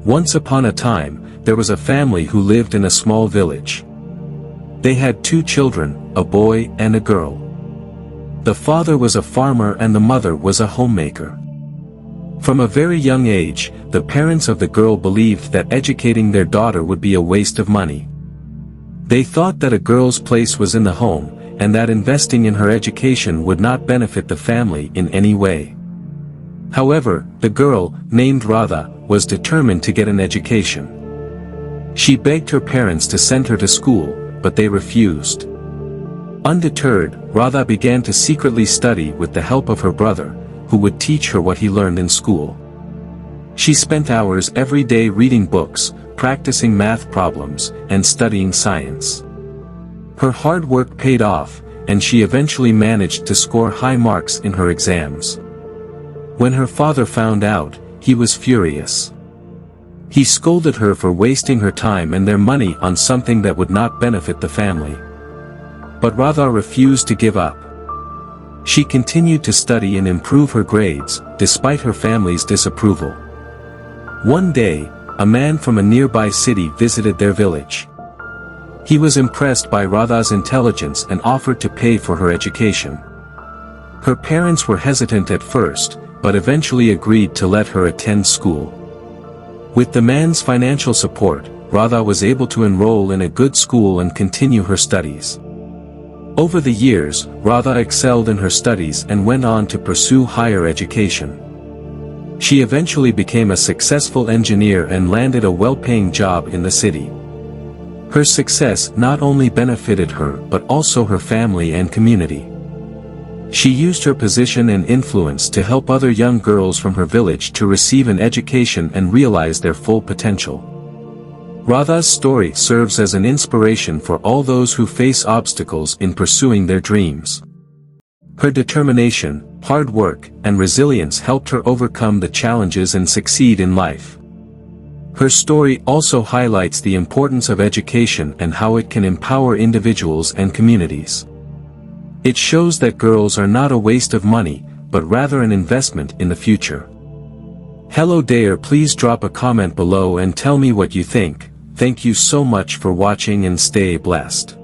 Once upon a time, there was a family who lived in a small village. They had 2 children, a boy and a girl. The father was a farmer and the mother was a homemaker. From a very young age, the parents of the girl believed that educating their daughter would be a waste of money. They thought that a girl's place was in the home, and that investing in her education would not benefit the family in any way. However, the girl, named Radha, was determined to get an education. She begged her parents to send her to school, but they refused. Undeterred, Radha began to secretly study with the help of her brother, who would teach her what he learned in school. She spent hours every day reading books, practicing math problems, and studying science. Her hard work paid off, and she eventually managed to score high marks in her exams. When her father found out, he was furious. He scolded her for wasting her time and their money on something that would not benefit the family. But Radha refused to give up. She continued to study and improve her grades, despite her family's disapproval. One day, a man from a nearby city visited their village. He was impressed by Radha's intelligence and offered to pay for her education. Her parents were hesitant at first, but eventually agreed to let her attend school. With the man's financial support, Radha was able to enroll in a good school and continue her studies. Over the years, Radha excelled in her studies and went on to pursue higher education. She eventually became a successful engineer and landed a well-paying job in the city. Her success not only benefited her but also her family and community. She used her position and influence to help other young girls from her village to receive an education and realize their full potential. Radha's story serves as an inspiration for all those who face obstacles in pursuing their dreams. Her determination, hard work, and resilience helped her overcome the challenges and succeed in life. Her story also highlights the importance of education and how it can empower individuals and communities. It shows that girls are not a waste of money, but rather an investment in the future. Hello there, please drop a comment below and tell me what you think. Thank you so much for watching and stay blessed.